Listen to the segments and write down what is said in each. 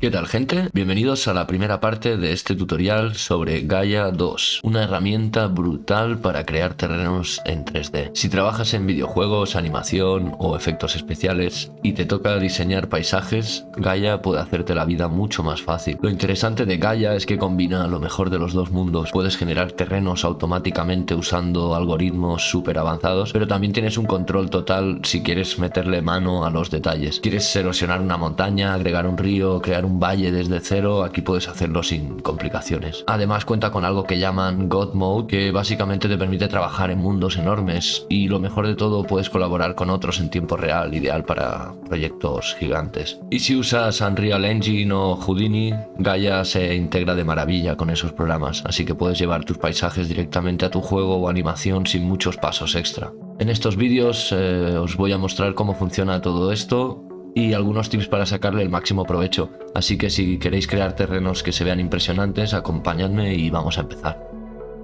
¿Qué tal, gente? Bienvenidos a la primera parte de este tutorial sobre Gaia 2, una herramienta brutal para crear terrenos en 3D. Si trabajas en videojuegos, animación o efectos especiales y te toca diseñar paisajes, Gaia puede hacerte la vida mucho más fácil. Lo interesante de Gaia es que combina lo mejor de los dos mundos. Puedes generar terrenos automáticamente usando algoritmos súper avanzados, pero también tienes un control total si quieres meterle mano a los detalles. ¿Quieres erosionar una montaña, agregar un río, crear un valle desde cero? Aquí puedes hacerlo sin complicaciones. Además cuenta con algo que llaman God Mode, que básicamente te permite trabajar en mundos enormes, y lo mejor de todo, puedes colaborar con otros en tiempo real, ideal para proyectos gigantes. Y si usas Unreal Engine o Houdini, Gaia se integra de maravilla con esos programas, así que puedes llevar tus paisajes directamente a tu juego o animación sin muchos pasos extra. En estos vídeos os voy a mostrar cómo funciona todo esto y algunos tips para sacarle el máximo provecho, así que si queréis crear terrenos que se vean impresionantes, acompañadme y vamos a empezar.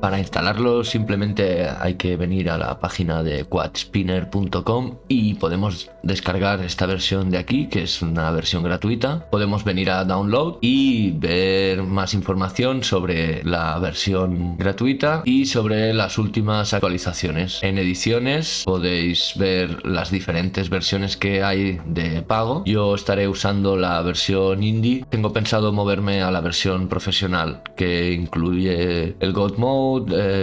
Para instalarlo simplemente hay que venir a la página de quadspinner.com y podemos descargar esta versión de aquí, que es una versión gratuita. Podemos venir a Download y ver más información sobre la versión gratuita y sobre las últimas actualizaciones. En ediciones podéis ver las diferentes versiones que hay de pago. Yo estaré usando la versión indie. Tengo pensado moverme a la versión profesional, que incluye el God Mode,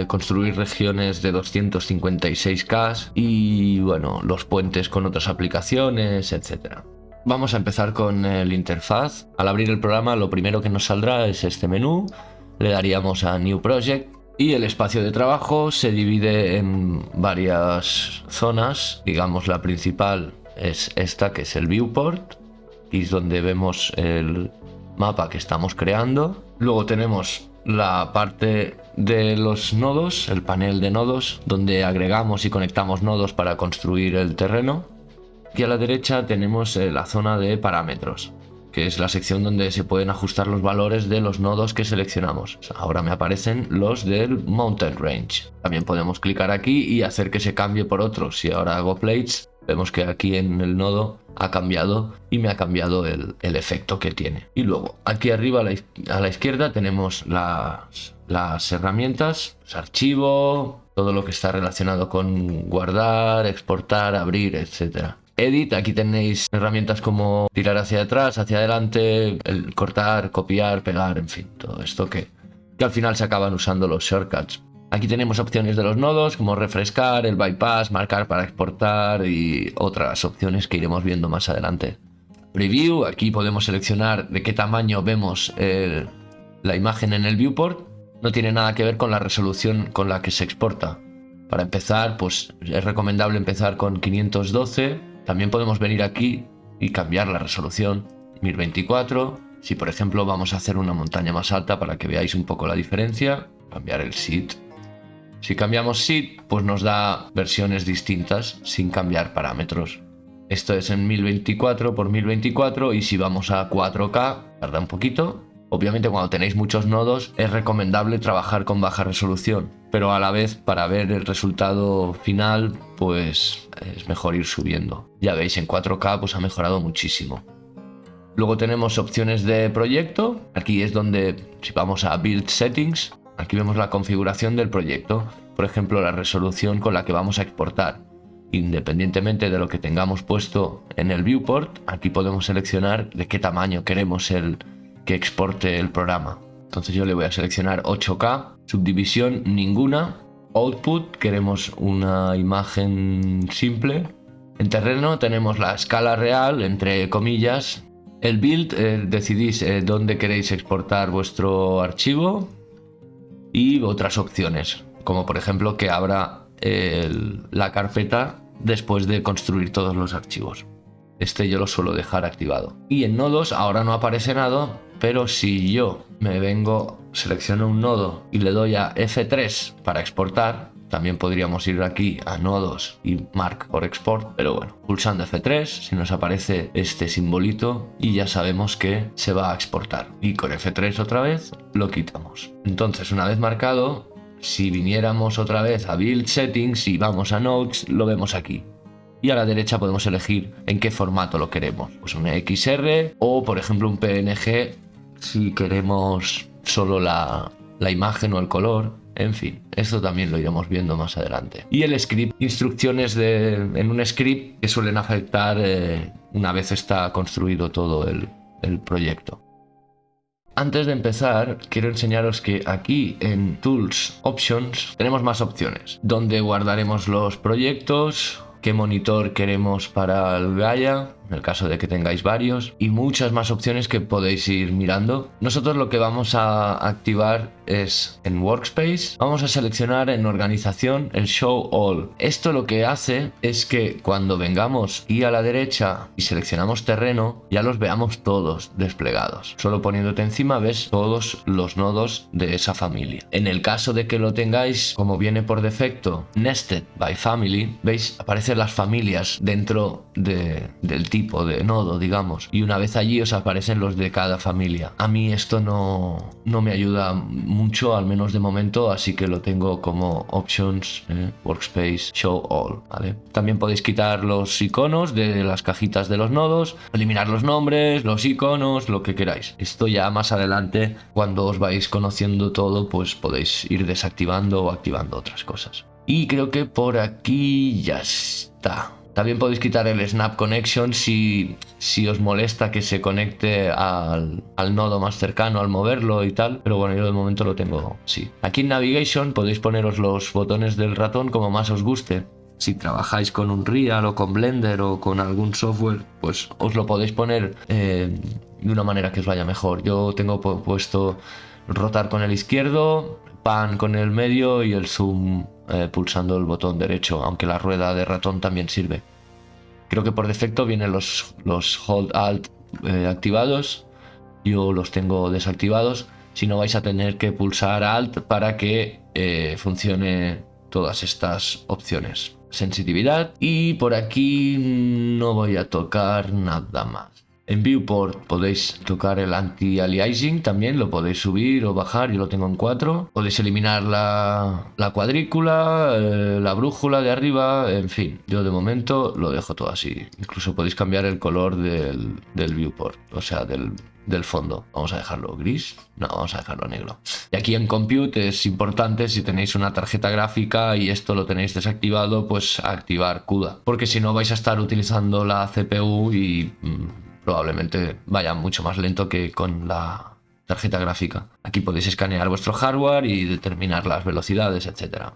construir regiones de 256K y bueno, los puentes con otras aplicaciones, etc. Vamos a empezar con el interfaz. Al abrir el programa, lo primero que nos saldrá es este menú. Le daríamos a New Project y el espacio de trabajo se divide en varias zonas. Digamos, la principal es esta, que es el viewport, y es donde vemos el mapa que estamos creando. Luego tenemos la parte de los nodos, el panel de nodos, donde agregamos y conectamos nodos para construir el terreno. Y a la derecha tenemos la zona de parámetros, que es la sección donde se pueden ajustar los valores de los nodos que seleccionamos. Ahora me aparecen los del Mountain Range. También podemos clicar aquí y hacer que se cambie por otros. Si ahora hago plates, vemos que aquí en el nodo ha cambiado y me ha cambiado el efecto que tiene. Y luego aquí arriba a la izquierda tenemos las herramientas, pues archivo, todo lo que está relacionado con guardar, exportar, abrir, etc. Edit, aquí tenéis herramientas como tirar hacia atrás, hacia adelante, el cortar, copiar, pegar, en fin, todo esto que al final se acaban usando los shortcuts. Aquí tenemos opciones de los nodos como refrescar, el bypass, marcar para exportar y otras opciones que iremos viendo más adelante. Preview, aquí podemos seleccionar de qué tamaño vemos la imagen en el viewport. No tiene nada que ver con la resolución con la que se exporta. Para empezar, pues es recomendable empezar con 512. También podemos venir aquí y cambiar la resolución, 1024. Si por ejemplo vamos a hacer una montaña más alta, para que veáis un poco la diferencia, cambiar el seed. Si cambiamos seed, pues nos da versiones distintas sin cambiar parámetros. Esto es en 1024 por 1024, y si vamos a 4K, tarda un poquito. Obviamente cuando tenéis muchos nodos es recomendable trabajar con baja resolución, pero a la vez para ver el resultado final pues es mejor ir subiendo. Ya veis, en 4K pues ha mejorado muchísimo. Luego tenemos opciones de proyecto. Aquí es donde, si vamos a Build Settings, aquí vemos la configuración del proyecto. Por ejemplo, la resolución con la que vamos a exportar. Independientemente de lo que tengamos puesto en el viewport, aquí podemos seleccionar de qué tamaño queremos que exporte el programa. Entonces yo le voy a seleccionar 8K, subdivisión ninguna, output, queremos una imagen simple. En terreno tenemos la escala real, entre comillas. El build, decidís dónde queréis exportar vuestro archivo y otras opciones, como por ejemplo que abra la carpeta después de construir todos los archivos. Este yo lo suelo dejar activado. Y en nodos ahora no aparece nada, pero si yo me vengo, selecciono un nodo y le doy a F3 para exportar, también podríamos ir aquí a nodos y mark for export, pero bueno, pulsando F3 si nos aparece este simbolito y ya sabemos que se va a exportar. Y con F3 otra vez lo quitamos. Entonces, una vez marcado, si viniéramos otra vez a Build Settings y vamos a Nodes, lo vemos aquí. y a la derecha podemos elegir en qué formato lo queremos. Pues un XR o por ejemplo un PNG si queremos solo la imagen o el color. En fin, esto también lo iremos viendo más adelante. Y el script, instrucciones en un script que suelen afectar una vez está construido todo el proyecto. Antes de empezar, quiero enseñaros que aquí en Tools Options tenemos más opciones, donde guardaremos los proyectos, qué monitor queremos para el Gaia, en el caso de que tengáis varios, y muchas más opciones que podéis ir mirando. Nosotros lo que vamos a activar es en Workspace, vamos a seleccionar en Organización el Show All. Esto lo que hace es que cuando vengamos y a la derecha y seleccionamos terreno, ya los veamos todos desplegados. Solo poniéndote encima ves todos los nodos de esa familia. En el caso de que lo tengáis, como viene por defecto, Nested by Family, veis, aparecen las familias dentro del tipo de nodo, digamos, y una vez allí os aparecen los de cada familia. A mí esto no me ayuda mucho, al menos de momento, así que lo tengo como Options, Workspace, Show All, ¿vale? También podéis quitar los iconos de las cajitas de los nodos, eliminar los nombres, los iconos, lo que queráis. Esto ya más adelante, cuando os vais conociendo todo, pues podéis ir desactivando o activando otras cosas. Y creo que por aquí ya está. También podéis quitar el Snap Connection si os molesta que se conecte al nodo más cercano al moverlo y tal. Pero bueno, yo de momento lo tengo así. Aquí en Navigation podéis poneros los botones del ratón como más os guste. Si trabajáis con Unreal o con Blender o con algún software, pues os lo podéis poner de una manera que os vaya mejor. Yo tengo puesto rotar con el izquierdo, pan con el medio y el zoom pulsando el botón derecho, aunque la rueda de ratón también sirve. Creo que por defecto vienen los Hold Alt activados. Yo los tengo desactivados. Si no, vais a tener que pulsar Alt para que funcione todas estas opciones. Sensitividad. Y por aquí no voy a tocar nada más. En Viewport podéis tocar el anti-aliasing, también lo podéis subir o bajar, yo lo tengo en 4. Podéis eliminar la cuadrícula, la brújula de arriba, en fin. Yo de momento lo dejo todo así. Incluso podéis cambiar el color del Viewport, o sea, del fondo. Vamos a dejarlo gris, no, vamos a dejarlo negro. Y aquí en Compute es importante, si tenéis una tarjeta gráfica y esto lo tenéis desactivado, pues activar CUDA. Porque si no vais a estar utilizando la CPU y probablemente vaya mucho más lento que con la tarjeta gráfica. Aquí podéis escanear vuestro hardware y determinar las velocidades, etc.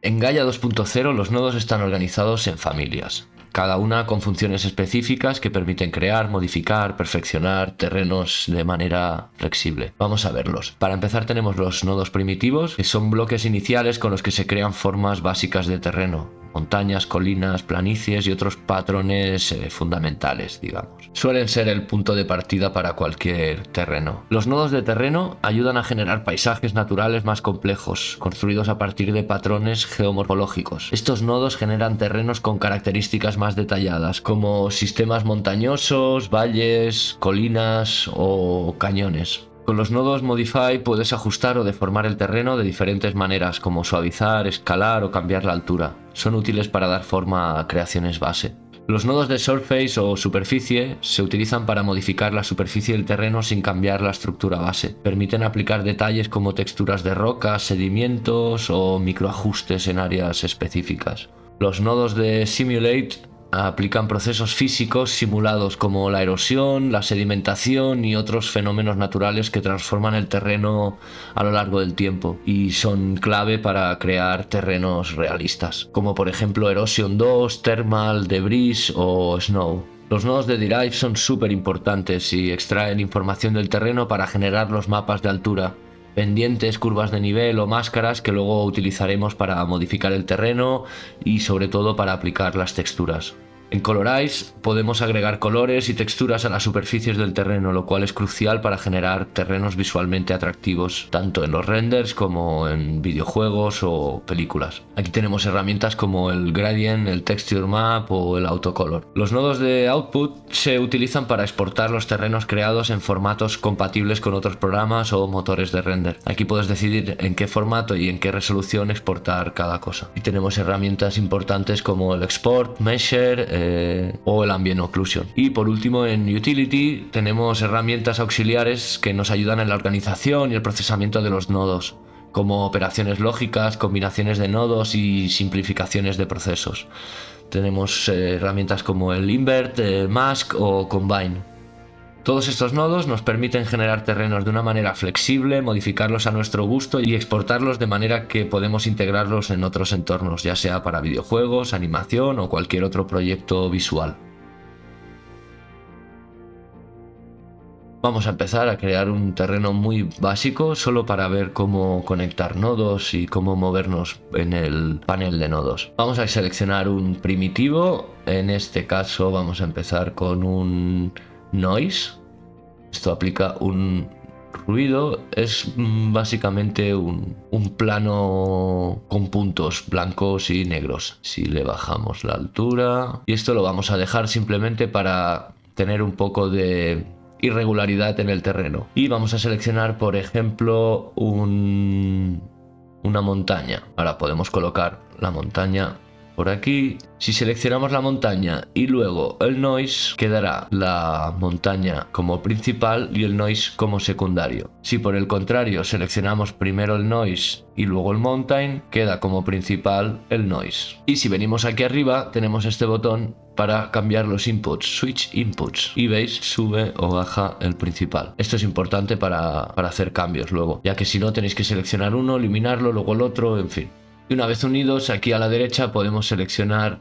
En Gaia 2.0 los nodos están organizados en familias, cada una con funciones específicas que permiten crear, modificar, perfeccionar terrenos de manera flexible. Vamos a verlos. Para empezar tenemos los nodos primitivos, que son bloques iniciales con los que se crean formas básicas de terreno. Montañas, colinas, planicies y otros patrones fundamentales, digamos. Suelen ser el punto de partida para cualquier terreno. Los nodos de terreno ayudan a generar paisajes naturales más complejos, construidos a partir de patrones geomorfológicos. Estos nodos generan terrenos con características más detalladas, como sistemas montañosos, valles, colinas o cañones. Con los nodos Modify puedes ajustar o deformar el terreno de diferentes maneras, como suavizar, escalar o cambiar la altura. Son útiles para dar forma a creaciones base. Los nodos de Surface o superficie se utilizan para modificar la superficie del terreno sin cambiar la estructura base. Permiten aplicar detalles como texturas de rocas, sedimentos o microajustes en áreas específicas. Los nodos de Simulate aplican procesos físicos simulados como la erosión, la sedimentación y otros fenómenos naturales que transforman el terreno a lo largo del tiempo y son clave para crear terrenos realistas, como por ejemplo Erosion 2, Thermal, Debris o Snow. Los nodos de Derive son súper importantes y extraen información del terreno para generar los mapas de altura, pendientes, curvas de nivel o máscaras que luego utilizaremos para modificar el terreno y sobre todo para aplicar las texturas. En Colorize podemos agregar colores y texturas a las superficies del terreno, lo cual es crucial para generar terrenos visualmente atractivos, tanto en los renders como en videojuegos o películas. Aquí tenemos herramientas como el Gradient, el Texture Map o el Autocolor. Los nodos de Output se utilizan para exportar los terrenos creados en formatos compatibles con otros programas o motores de render. Aquí puedes decidir en qué formato y en qué resolución exportar cada cosa. Y tenemos herramientas importantes como el Export, Measure, o el Ambient Occlusion. Y por último, en Utility tenemos herramientas auxiliares que nos ayudan en la organización y el procesamiento de los nodos, como operaciones lógicas, combinaciones de nodos y simplificaciones de procesos. Tenemos herramientas como el Invert, el Mask o Combine. Todos estos nodos nos permiten generar terrenos de una manera flexible, modificarlos a nuestro gusto y exportarlos de manera que podemos integrarlos en otros entornos, ya sea para videojuegos, animación o cualquier otro proyecto visual. Vamos a empezar a crear un terreno muy básico solo para ver cómo conectar nodos y cómo movernos en el panel de nodos. Vamos a seleccionar un primitivo, en este caso vamos a empezar con un noise. Esto aplica un ruido, es básicamente un plano con puntos blancos y negros. Si le bajamos la altura, y esto lo vamos a dejar simplemente para tener un poco de irregularidad en el terreno. Y vamos a seleccionar, por ejemplo, una montaña. Ahora podemos colocar la montaña por aquí. Si seleccionamos la montaña y luego el noise, quedará la montaña como principal y el noise como secundario. Si por el contrario seleccionamos primero el noise y luego el mountain, queda como principal el noise. Y si venimos aquí arriba, tenemos este botón para cambiar los inputs, switch inputs, y veis, sube o baja el principal. Esto es importante para hacer cambios luego, ya que si no tenéis que seleccionar uno, eliminarlo, luego el otro, en fin. Y una vez unidos, aquí a la derecha podemos seleccionar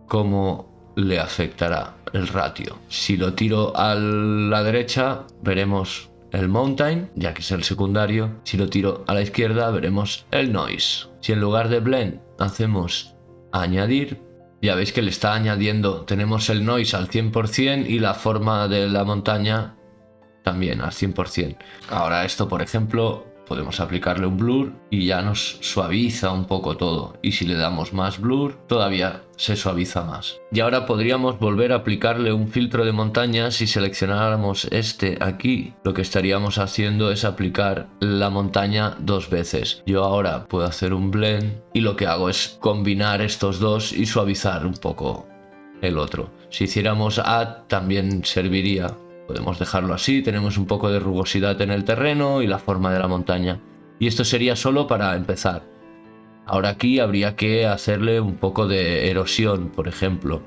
cómo le afectará el ratio. Si lo tiro a la derecha, veremos el mountain, ya que es el secundario. Si lo tiro a la izquierda, veremos el noise. Si en lugar de blend hacemos añadir, ya veis que le está añadiendo. Tenemos el noise al 100% y la forma de la montaña también al 100%. Ahora esto, por ejemplo, podemos aplicarle un blur y ya nos suaviza un poco todo. Y si le damos más blur, todavía se suaviza más. Y ahora podríamos volver a aplicarle un filtro de montaña. Si seleccionáramos este aquí, lo que estaríamos haciendo es aplicar la montaña dos veces. Yo ahora puedo hacer un blend y lo que hago es combinar estos dos y suavizar un poco el otro. Si hiciéramos add, también serviría. Podemos dejarlo así, tenemos un poco de rugosidad en el terreno y la forma de la montaña. Y esto sería solo para empezar. Ahora aquí habría que hacerle un poco de erosión, por ejemplo.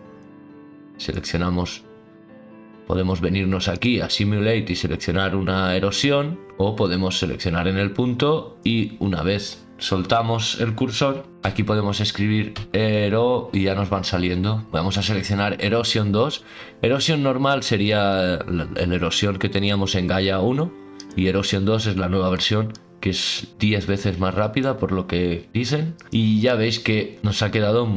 Seleccionamos, podemos venirnos aquí a Simulate y seleccionar una erosión, o podemos seleccionar en el punto y una vez soltamos el cursor, aquí podemos escribir Ero y ya nos van saliendo. Vamos a seleccionar Erosion 2. Erosion normal sería el erosión que teníamos en Gaia 1 y Erosion 2 es la nueva versión que es 10 veces más rápida por lo que dicen. Y ya veis que nos ha quedado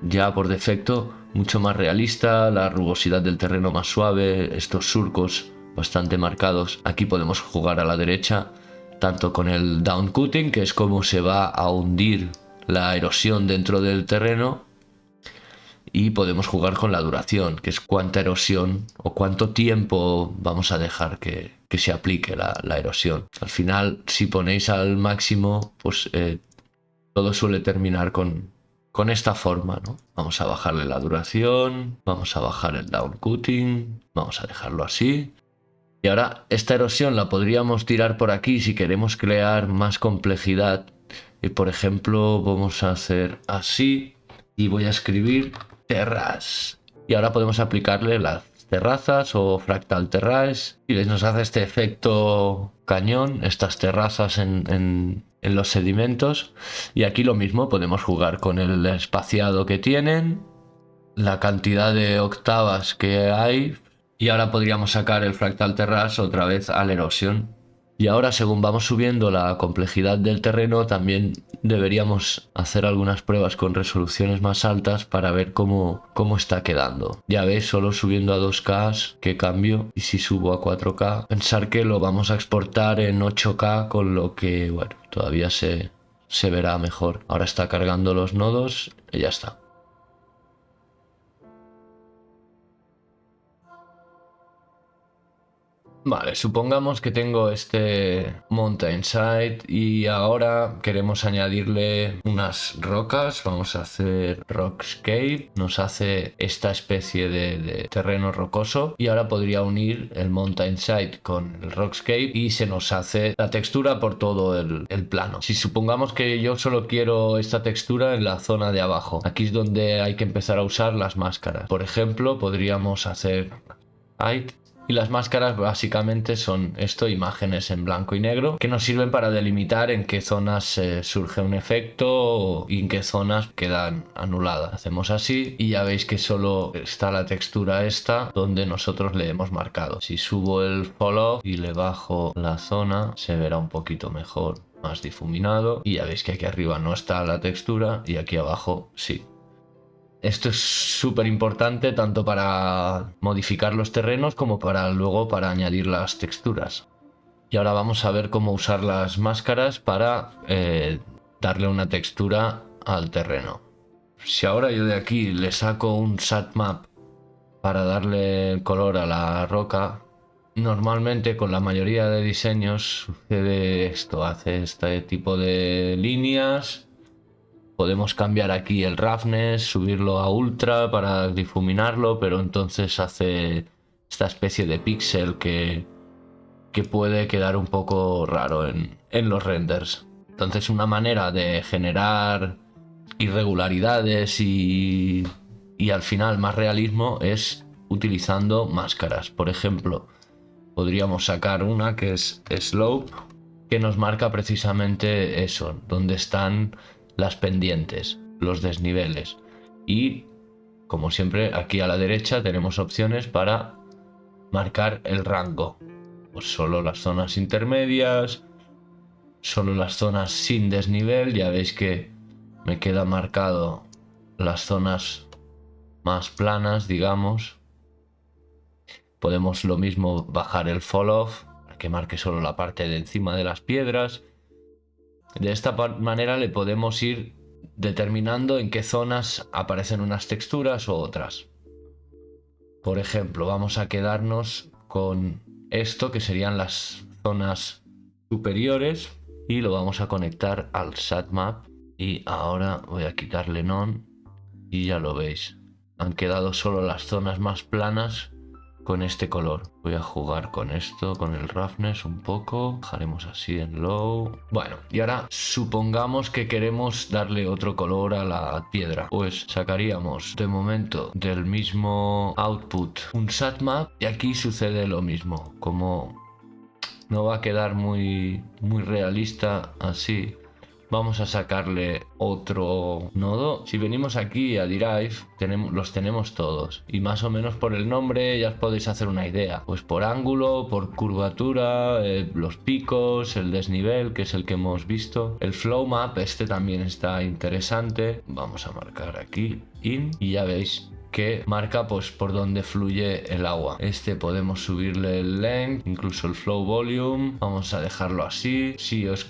ya por defecto mucho más realista, la rugosidad del terreno más suave, estos surcos bastante marcados. Aquí podemos jugar a la derecha tanto con el down cutting, que es como se va a hundir la erosión dentro del terreno, y podemos jugar con la duración, que es cuánta erosión o cuánto tiempo vamos a dejar que se aplique la erosión. Al final, si ponéis al máximo, pues todo suele terminar con esta forma, ¿no? Vamos a bajarle la duración, vamos a bajar el down cutting, vamos a dejarlo así. Y ahora esta erosión la podríamos tirar por aquí si queremos crear más complejidad. Y por ejemplo vamos a hacer así y voy a escribir terras. Y ahora podemos aplicarle las terrazas o fractal terrace y nos hace este efecto cañón, estas terrazas en los sedimentos. Y aquí lo mismo, podemos jugar con el espaciado que tienen, la cantidad de octavas que hay. Y ahora podríamos sacar el fractal terrace otra vez a la erosión Y ahora, según vamos subiendo la complejidad del terreno, también deberíamos hacer algunas pruebas con resoluciones más altas para ver cómo está quedando. Ya veis, solo subiendo a 2K que cambio, y si subo a 4K, pensar que lo vamos a exportar en 8K, con lo que, bueno, todavía se verá mejor. Ahora está cargando los nodos y ya está. Vale, supongamos que tengo este mountainside y ahora queremos añadirle unas rocas. Vamos a hacer rockscape, nos hace esta especie de terreno rocoso, y ahora podría unir el mountainside con el rockscape y se nos hace la textura por todo el plano. Si supongamos que yo solo quiero esta textura en la zona de abajo, aquí es donde hay que empezar a usar las máscaras. Por ejemplo, podríamos hacer height. Y las máscaras básicamente son esto, imágenes en blanco y negro, que nos sirven para delimitar en qué zonas surge un efecto y en qué zonas quedan anuladas. Hacemos así y ya veis que solo está la textura esta donde nosotros le hemos marcado. Si subo el fall off y le bajo la zona, se verá un poquito mejor, más difuminado, y ya veis que aquí arriba no está la textura y aquí abajo sí. Esto es súper importante tanto para modificar los terrenos como para luego para añadir las texturas. Y ahora vamos a ver cómo usar las máscaras para darle una textura al terreno. Si ahora yo de aquí le saco un satmap para darle el color a la roca, normalmente con la mayoría de diseños sucede esto, hace este tipo de líneas. Podemos cambiar aquí el roughness, subirlo a ultra para difuminarlo, pero entonces hace esta especie de píxel que puede quedar un poco raro en los renders. Entonces una manera de generar irregularidades y al final más realismo es utilizando máscaras. Por ejemplo, podríamos sacar una que es Slope, que nos marca precisamente eso, donde están las pendientes, los desniveles. Y como siempre, aquí a la derecha tenemos opciones para marcar el rango. Pues solo las zonas intermedias, solo las zonas sin desnivel. Ya veis que me queda marcado las zonas más planas, digamos. Podemos lo mismo bajar el fall off, para que marque solo la parte de encima de las piedras. De esta manera le podemos ir determinando en qué zonas aparecen unas texturas o otras. Por ejemplo, vamos a quedarnos con esto, que serían las zonas superiores, y lo vamos a conectar al satmap. Y ahora voy a quitarle none y ya lo veis. Han quedado solo las zonas más planas con este color. Voy a jugar con esto, con el roughness un poco. Dejaremos así en low. Bueno, y ahora supongamos que queremos darle otro color a la piedra. Pues sacaríamos de momento del mismo output un satmap, y aquí sucede lo mismo. Como no va a quedar muy realista así, vamos a sacarle otro nodo. Si venimos aquí a Derive, los tenemos todos, y más o menos por el nombre ya os podéis hacer una idea. Pues por ángulo, por curvatura, los picos, el desnivel, que es el que hemos visto. El flow map, este también está interesante. Vamos a marcar aquí in, y ya veis que marca pues por donde fluye el agua. Este podemos subirle el length, incluso el flow volume. Vamos a dejarlo así. Si os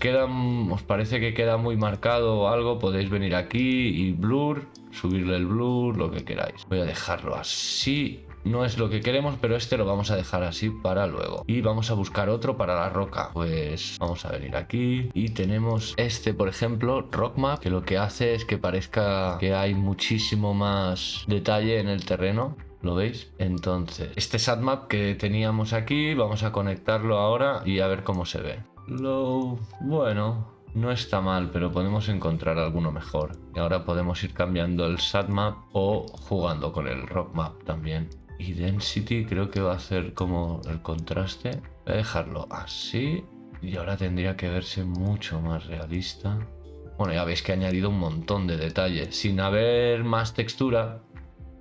parece que queda muy marcado o algo, podéis venir aquí y blur, subirle el blur, lo que queráis. Voy a dejarlo así. No es lo que queremos, pero este lo vamos a dejar así para luego. Y vamos a buscar otro para la roca. Pues vamos a venir aquí y tenemos este, por ejemplo, Rock Map, que lo que hace es que parezca que hay muchísimo más detalle en el terreno. ¿Lo veis? Entonces, este satmap que teníamos aquí, vamos a conectarlo ahora y a ver cómo se ve. Bueno, no está mal, pero podemos encontrar alguno mejor. Y ahora podemos ir cambiando el satmap o jugando con el rock map también. Y density creo que va a hacer como el contraste. Voy a dejarlo así y ahora tendría que verse mucho más realista. Bueno, ya veis que he añadido un montón de detalles sin haber más textura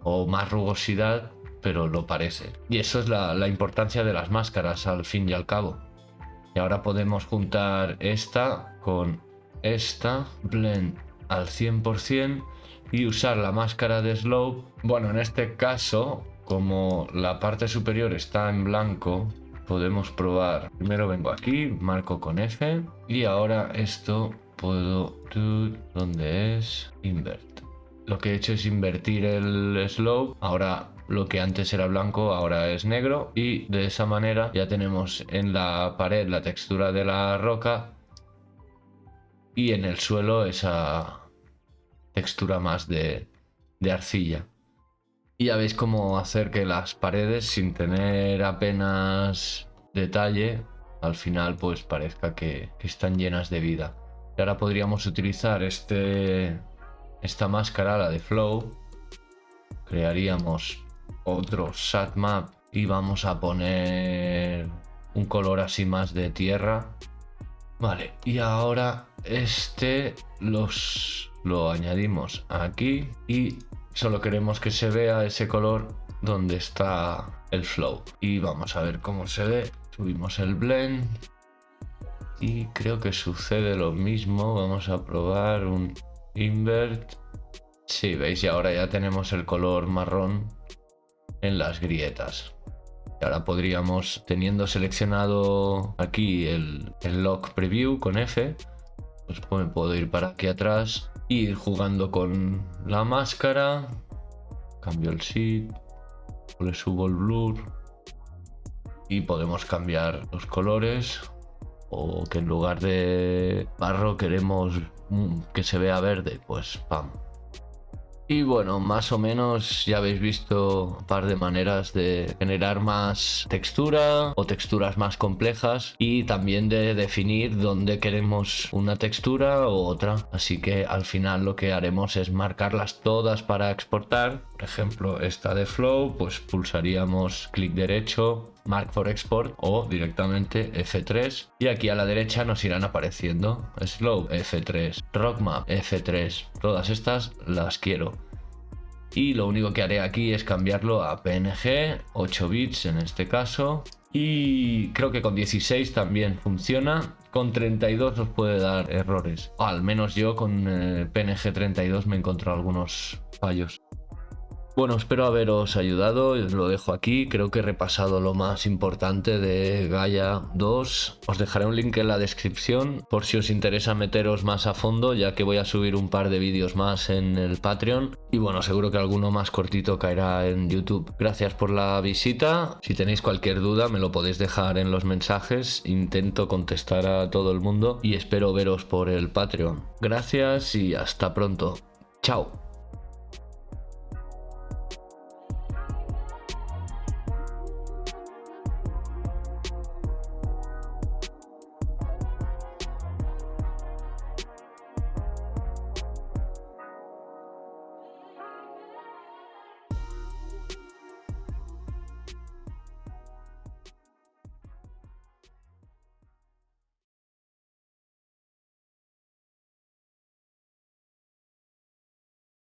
o más rugosidad, pero lo parece. Y eso es la importancia de las máscaras al fin y al cabo. Y ahora podemos juntar esta con esta, blend al 100% y usar la máscara de slope. Bueno, en este caso, como la parte superior está en blanco, podemos probar. Primero vengo aquí, marco con F y ahora esto puedo... ¿Dónde es? Invert. Lo que he hecho es invertir el slope. Ahora lo que antes era blanco ahora es negro y de esa manera ya tenemos en la pared la textura de la roca y en el suelo esa textura más de arcilla. Y ya veis cómo hacer que las paredes, sin tener apenas detalle, al final pues parezca que están llenas de vida. Y ahora podríamos utilizar esta máscara, la de Flow. Crearíamos otro satmap y vamos a poner un color así más de tierra. Vale, y ahora lo añadimos aquí y solo queremos que se vea ese color donde está el flow. Y vamos a ver cómo se ve. Subimos el blend y creo que sucede lo mismo. Vamos a probar un invert. Sí, veis, y ahora ya tenemos el color marrón en las grietas. Y ahora podríamos, teniendo seleccionado aquí el lock preview con F, pues puedo ir para aquí atrás e ir jugando con la máscara. Cambio el seed, le subo el blur y podemos cambiar los colores, o que en lugar de barro queremos que se vea verde, pues pam. Y bueno, más o menos ya habéis visto un par de maneras de generar más textura o texturas más complejas, y también de definir dónde queremos una textura o otra. Así que al final lo que haremos es marcarlas todas para exportar. Por ejemplo, esta de Flow, pues pulsaríamos clic derecho, Mark for Export, o directamente F3, y aquí a la derecha nos irán apareciendo Slow F3, Rockmap F3, todas estas las quiero. Y lo único que haré aquí es cambiarlo a PNG, 8 bits en este caso, y creo que con 16 también funciona. Con 32 os puede dar errores, o al menos yo con PNG 32 me he encontrado algunos fallos. Bueno, espero haberos ayudado, os lo dejo aquí. Creo que he repasado lo más importante de Gaia 2. Os dejaré un link en la descripción por si os interesa meteros más a fondo, ya que voy a subir un par de vídeos más en el Patreon. Y bueno, seguro que alguno más cortito caerá en YouTube. Gracias por la visita. Si tenéis cualquier duda me lo podéis dejar en los mensajes. Intento contestar a todo el mundo y espero veros por el Patreon. Gracias y hasta pronto. Chao.